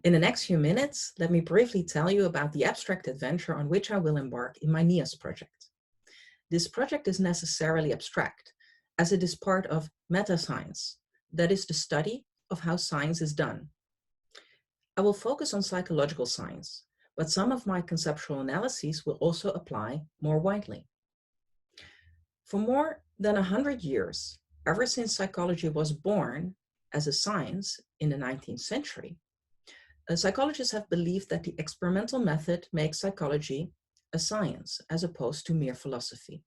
In the next few minutes, let me briefly tell you about the abstract adventure on which I will embark in my NIAS project. This project is necessarily abstract, as it is part of meta-science, that is the study of how science is done. I will focus on psychological science, but some of my conceptual analyses will also apply more widely. For more than 100 years, ever since psychology was born as a science in the 19th century, psychologists have believed that the experimental method makes psychology a science as opposed to mere philosophy.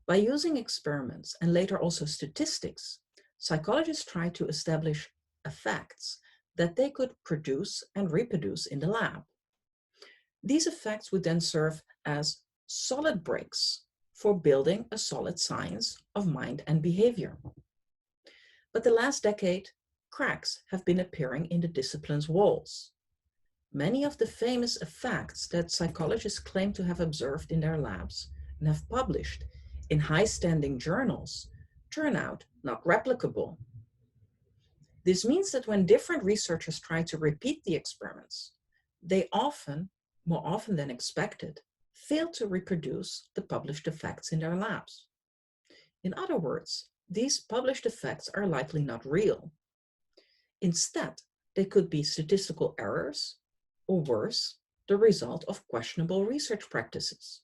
By using experiments and later also statistics, psychologists tried to establish effects that they could produce and reproduce in the lab. These effects would then serve as solid bricks for building a solid science of mind and behavior. But the last decade, cracks have been appearing in the discipline's walls. Many of the famous effects that psychologists claim to have observed in their labs and have published in high-standing journals turn out not replicable. This means that when different researchers try to repeat the experiments, they often, more often than expected, fail to reproduce the published effects in their labs. In other words, these published effects are likely not real. Instead, they could be statistical errors, or worse, the result of questionable research practices.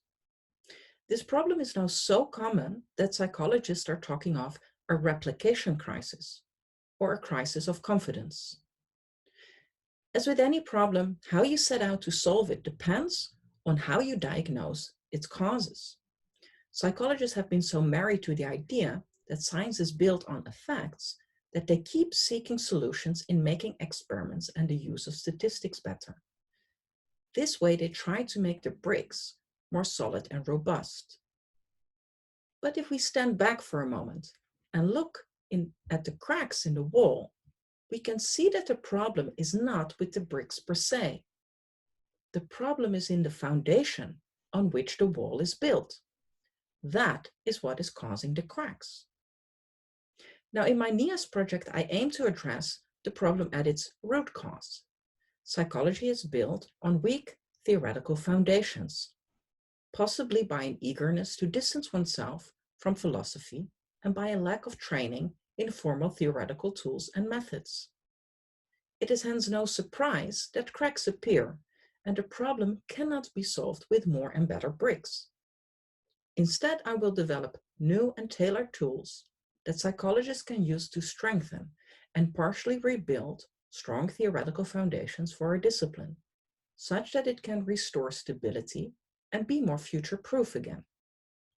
This problem is now so common that psychologists are talking of a replication crisis, or a crisis of confidence. As with any problem, how you set out to solve it depends on how you diagnose its causes. Psychologists have been so married to the idea that science is built on effects that they keep seeking solutions in making experiments and the use of statistics better. This way, they try to make the bricks more solid and robust. But if we stand back for a moment and look at the cracks in the wall, we can see that the problem is not with the bricks per se. The problem is in the foundation on which the wall is built. That is what is causing the cracks. Now, in my NIAS project, I aim to address the problem at its root cause. Psychology is built on weak theoretical foundations, possibly by an eagerness to distance oneself from philosophy and by a lack of training in formal theoretical tools and methods. It is hence no surprise that cracks appear, and the problem cannot be solved with more and better bricks. Instead, I will develop new and tailored tools that psychologists can use to strengthen and partially rebuild strong theoretical foundations for a discipline, such that it can restore stability and be more future-proof again.